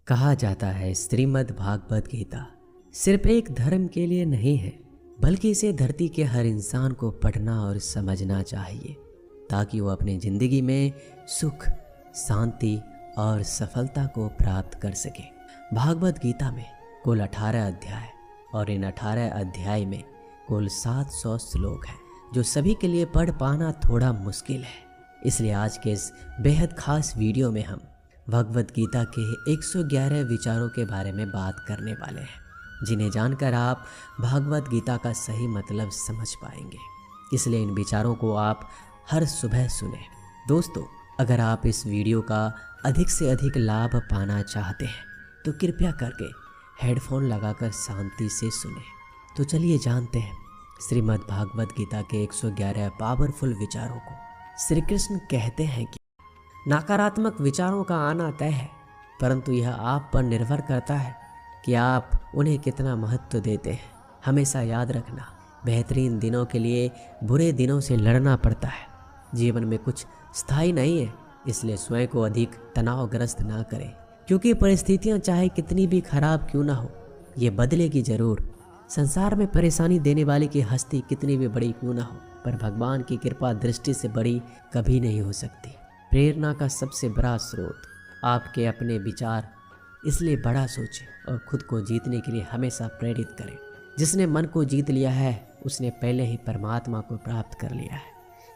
कहा जाता है श्रीमद् भागवत गीता सिर्फ एक धर्म के लिए नहीं है, बल्कि इसे धरती के हर इंसान को पढ़ना और समझना चाहिए ताकि वो अपनी ज़िंदगी में सुख, शांति और सफलता को प्राप्त कर सके। भागवत गीता में कुल 18 अध्याय और इन 18 अध्याय में कुल 700 श्लोक हैं, जो सभी के लिए पढ़ पाना थोड़ा मुश्किल है। इसलिए आज के इस बेहद खास वीडियो में हम भगवत गीता के 111 विचारों के बारे में बात करने वाले हैं, जिन्हें जानकर आप भागवत गीता का सही मतलब समझ पाएंगे। इसलिए इन विचारों को आप हर सुबह सुने। दोस्तों, अगर आप इस वीडियो का अधिक से अधिक लाभ पाना चाहते हैं तो कृपया करके हेडफोन लगाकर शांति से सुने। तो चलिए जानते हैं श्रीमद् भागवत गीता के 111 पावरफुल विचारों को। श्री कृष्ण कहते हैं कि नकारात्मक विचारों का आना तय है, परंतु यह आप पर निर्भर करता है कि आप उन्हें कितना महत्व देते हैं। हमेशा याद रखना, बेहतरीन दिनों के लिए बुरे दिनों से लड़ना पड़ता है। जीवन में कुछ स्थायी नहीं है, इसलिए स्वयं को अधिक तनावग्रस्त ना करें, क्योंकि परिस्थितियां चाहे कितनी भी खराब क्यों ना हो, ये बदलेगी जरूर। संसार में परेशानी देने वाले की हस्ती कितनी भी बड़ी क्यों ना हो, पर भगवान की कृपा दृष्टि से बड़ी कभी नहीं हो सकती। प्रेरणा का सबसे बड़ा स्रोत आपके अपने विचार, इसलिए बड़ा सोचें और खुद को जीतने के लिए हमेशा प्रेरित करें। जिसने मन को जीत लिया है उसने पहले ही परमात्मा को प्राप्त कर लिया है,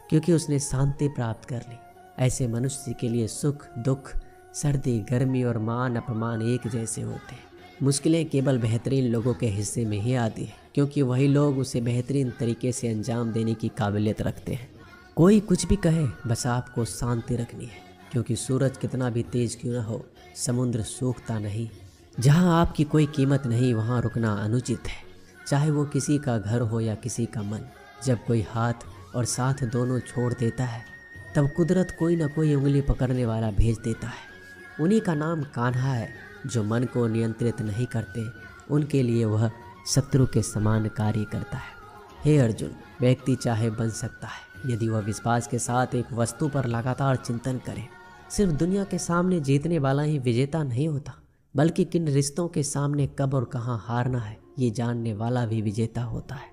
क्योंकि उसने शांति प्राप्त कर ली। ऐसे मनुष्य के लिए सुख दुख, सर्दी गर्मी और मान अपमान एक जैसे होते हैं। मुश्किलें केवल बेहतरीन लोगों के हिस्से में ही आती है, क्योंकि वही लोग उसे बेहतरीन तरीके से अंजाम देने की काबिलियत रखते हैं। कोई कुछ भी कहे, बस आपको शांति रखनी है, क्योंकि सूरज कितना भी तेज क्यों न हो, समुद्र सूखता नहीं। जहाँ आपकी कोई कीमत नहीं, वहाँ रुकना अनुचित है, चाहे वो किसी का घर हो या किसी का मन। जब कोई हाथ और साथ दोनों छोड़ देता है, तब कुदरत कोई ना कोई उंगली पकड़ने वाला भेज देता है। उन्हीं का नाम कान्हा है। जो मन को नियंत्रित नहीं करते, उनके लिए वह शत्रु के समान कार्य करता है। हे अर्जुन, व्यक्ति चाहे बन सकता है यदि वह विश्वास के साथ एक वस्तु पर लगातार चिंतन करे। सिर्फ दुनिया के सामने जीतने वाला ही विजेता नहीं होता, बल्कि किन रिश्तों के सामने कब और कहाँ हारना है, ये जानने वाला भी विजेता होता है।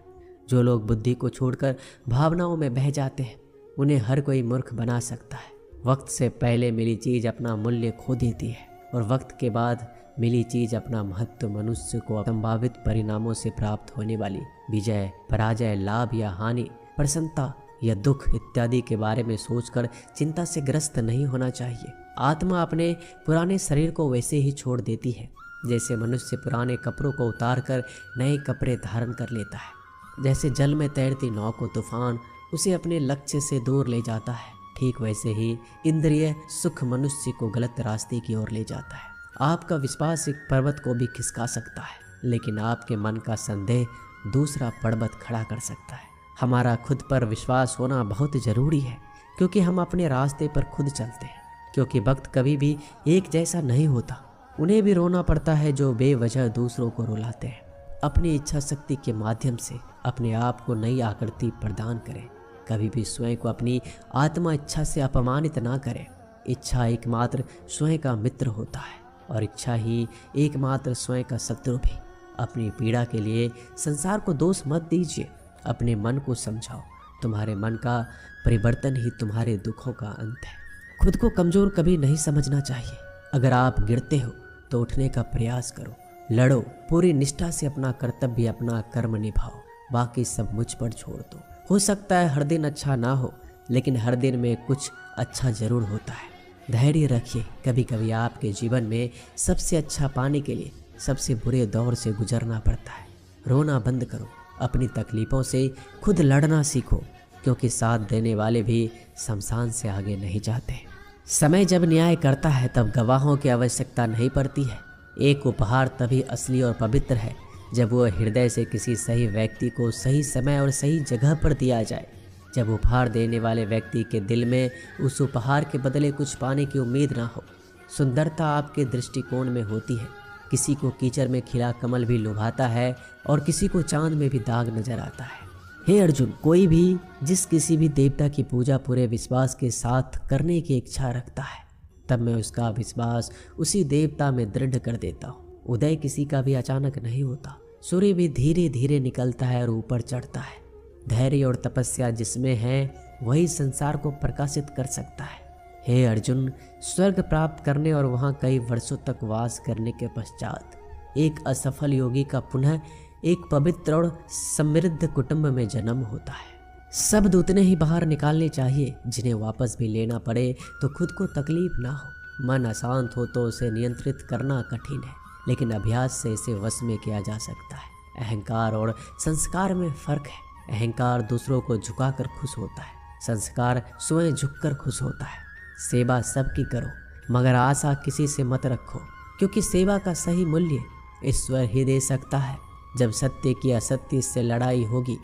जो लोग बुद्धि को छोड़कर भावनाओं में बह जाते हैं, उन्हें हर कोई मूर्ख बना सकता है। वक्त से पहले मिली चीज़ अपना मूल्य खो देती है, और वक्त के बाद मिली चीज़ अपना महत्व। मनुष्य को संभावित परिणामों से प्राप्त होने वाली विजय, पराजय, लाभ या हानि, प्रसन्नता या दुख इत्यादि के बारे में सोचकर चिंता से ग्रस्त नहीं होना चाहिए। आत्मा अपने पुराने शरीर को वैसे ही छोड़ देती है जैसे मनुष्य पुराने कपड़ों को उतारकर नए कपड़े धारण कर लेता है। जैसे जल में तैरती नाव को तूफान उसे अपने लक्ष्य से दूर ले जाता है, ठीक वैसे ही इंद्रिय सुख मनुष्य को गलत रास्ते की ओर ले जाता है। आपका विश्वास एक पर्वत को भी खिसका सकता है, लेकिन आपके मन का संदेह दूसरा पर्वत खड़ा कर सकता है। हमारा खुद पर विश्वास होना बहुत ज़रूरी है, क्योंकि हम अपने रास्ते पर खुद चलते हैं। क्योंकि वक्त कभी भी एक जैसा नहीं होता, उन्हें भी रोना पड़ता है जो बेवजह दूसरों को रुलाते हैं। अपनी इच्छा शक्ति के माध्यम से अपने आप को नई आकृति प्रदान करें। कभी भी स्वयं को अपनी आत्मा इच्छा से अपमानित ना करें। इच्छा एकमात्र स्वयं का मित्र होता है, और इच्छा ही एकमात्र स्वयं का शत्रु भी। अपनी पीड़ा के लिए संसार को दोष मत दीजिए, अपने मन को समझाओ। तुम्हारे मन का परिवर्तन ही तुम्हारे दुखों का अंत है। खुद को कमज़ोर कभी नहीं समझना चाहिए। अगर आप गिरते हो तो उठने का प्रयास करो, लड़ो, पूरी निष्ठा से अपना कर्तव्य, अपना कर्म निभाओ। बाकी सब मुझ पर छोड़ दो। हो सकता है हर दिन अच्छा ना हो, लेकिन हर दिन में कुछ अच्छा ज़रूर होता है। धैर्य रखिए। कभी कभी आपके जीवन में सबसे अच्छा पाने के लिए सबसे बुरे दौर से गुजरना पड़ता है। रोना बंद करो, अपनी तकलीफ़ों से खुद लड़ना सीखो, क्योंकि साथ देने वाले भी शमशान से आगे नहीं जाते। समय जब न्याय करता है तब गवाहों की आवश्यकता नहीं पड़ती है। एक उपहार तभी असली और पवित्र है जब वह हृदय से किसी सही व्यक्ति को सही समय और सही जगह पर दिया जाए। जब उपहार देने वाले व्यक्ति के दिल में उस उपहार के बदले कुछ पाने की उम्मीद ना हो। सुंदरता आपके दृष्टिकोण में होती है। किसी को कीचड़ में खिला कमल भी लुभाता है, और किसी को चांद में भी दाग नजर आता है। हे अर्जुन, कोई भी किसी भी देवता की पूजा पूरे विश्वास के साथ करने की इच्छा रखता है तब मैं उसका विश्वास उसी देवता में दृढ़ कर देता हूँ। उदय किसी का भी अचानक नहीं होता, सूर्य भी धीरे धीरे निकलता है और ऊपर चढ़ता है। धैर्य और तपस्या जिसमें है वही संसार को प्रकाशित कर सकता है। हे अर्जुन, स्वर्ग प्राप्त करने और वहाँ कई वर्षों तक वास करने के पश्चात एक असफल योगी का पुनः एक पवित्र और समृद्ध कुटुंब में जन्म होता है। शब्द उतने ही बाहर निकालने चाहिए जिन्हें वापस भी लेना पड़े तो खुद को तकलीफ ना हो। मन अशांत हो तो उसे नियंत्रित करना कठिन है, लेकिन अभ्यास से इसे वश में किया जा सकता है। अहंकार और संस्कार में फर्क है। अहंकार दूसरों को झुकाकर खुश होता है, संस्कार स्वयं झुककर खुश होता है। सेवा सबकी करो, मगर आशा किसी से मत रखो, क्योंकि सेवा का सही मूल्य ईश्वर ही दे सकता है। जब सत्य की असत्य से लड़ाई होगी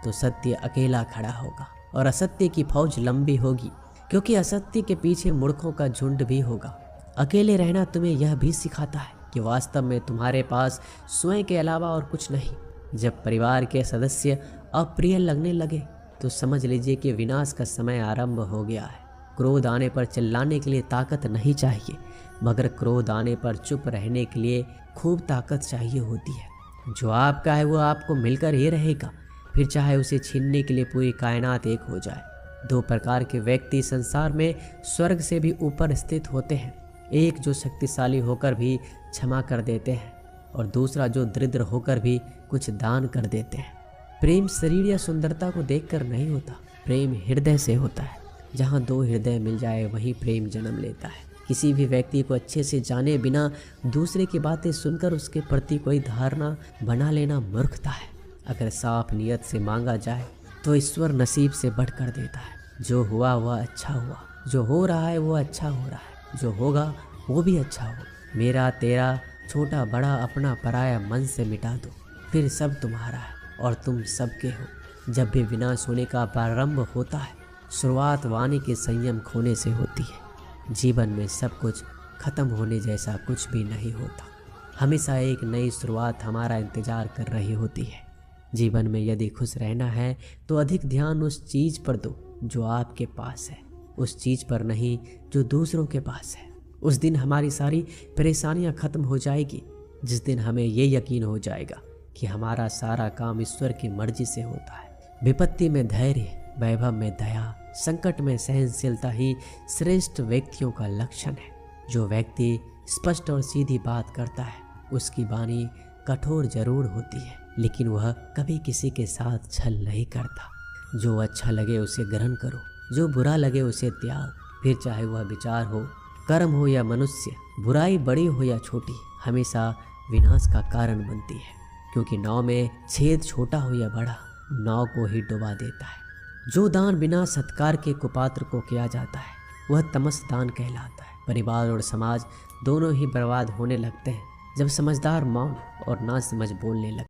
तो सत्य अकेला खड़ा होगा और असत्य की फौज लंबी होगी, क्योंकि असत्य के पीछे मूर्खों का झुंड भी होगा। अकेले रहना तुम्हें यह भी सिखाता है कि वास्तव में तुम्हारे पास स्वयं के अलावा और कुछ नहीं। जब परिवार के सदस्य अप्रिय लगने लगे तो समझ लीजिए कि विनाश का समय आरंभ हो गया है। क्रोध आने पर चिल्लाने के लिए ताकत नहीं चाहिए, मगर क्रोध आने पर चुप रहने के लिए खूब ताकत चाहिए होती है। जो आपका है वो आपको मिलकर ही रहेगा, फिर चाहे उसे छीनने के लिए पूरी कायनात एक हो जाए। दो प्रकार के व्यक्ति संसार में स्वर्ग से भी ऊपर स्थित होते हैं। एक जो शक्तिशाली होकर भी क्षमा कर देते हैं, और दूसरा जो दरिद्र होकर भी कुछ दान कर देते हैं। प्रेम शरीर या सुंदरता को देखकर नहीं होता, प्रेम हृदय से होता है। जहाँ दो हृदय मिल जाए वहीं प्रेम जन्म लेता है। किसी भी व्यक्ति को अच्छे से जाने बिना दूसरे की बातें सुनकर उसके प्रति कोई धारणा बना लेना मूर्खता है। अगर साफ नियत से मांगा जाए तो ईश्वर नसीब से बढ़कर देता है। जो हुआ वह अच्छा हुआ, जो हो रहा है वो अच्छा हो रहा है, जो होगा वो भी अच्छा हो। मेरा तेरा छोटा बड़ा अपना पराया मन से मिटा दो, फिर सब तुम्हारा है और तुम सबके हो। जब भी विनाश होने का प्रारंभ होता है, शुरुआत वाणी के संयम खोने से होती है। जीवन में सब कुछ खत्म होने जैसा कुछ भी नहीं होता। हमेशा एक नई शुरुआत हमारा इंतजार कर रही होती है। जीवन में यदि खुश रहना है तो अधिक ध्यान उस चीज़ पर दो जो आपके पास है, उस चीज़ पर नहीं जो दूसरों के पास है। उस दिन हमारी सारी परेशानियां खत्म हो जाएगी, जिस दिन हमें ये यकीन हो जाएगा कि हमारा सारा काम ईश्वर की मर्जी से होता है। विपत्ति में धैर्य, वैभव में दया, संकट में सहनशीलता ही श्रेष्ठ व्यक्तियों का लक्षण है। जो व्यक्ति स्पष्ट और सीधी बात करता है उसकी वाणी कठोर जरूर होती है, लेकिन वह कभी किसी के साथ छल नहीं करता। जो अच्छा लगे उसे ग्रहण करो, जो बुरा लगे उसे त्याग। फिर चाहे वह विचार हो, कर्म हो या मनुष्य, बुराई बड़ी हो या छोटी, हमेशा विनाश का कारण बनती है। क्योंकि नाव में छेद छोटा हो या बड़ा, नाव को ही डुबा देता है। जो दान बिना सत्कार के कुपात्र को किया जाता है वह तमस दान कहलाता है। परिवार और समाज दोनों ही बर्बाद होने लगते हैं जब समझदार मौन और ना समझ बोलने लगते हैं।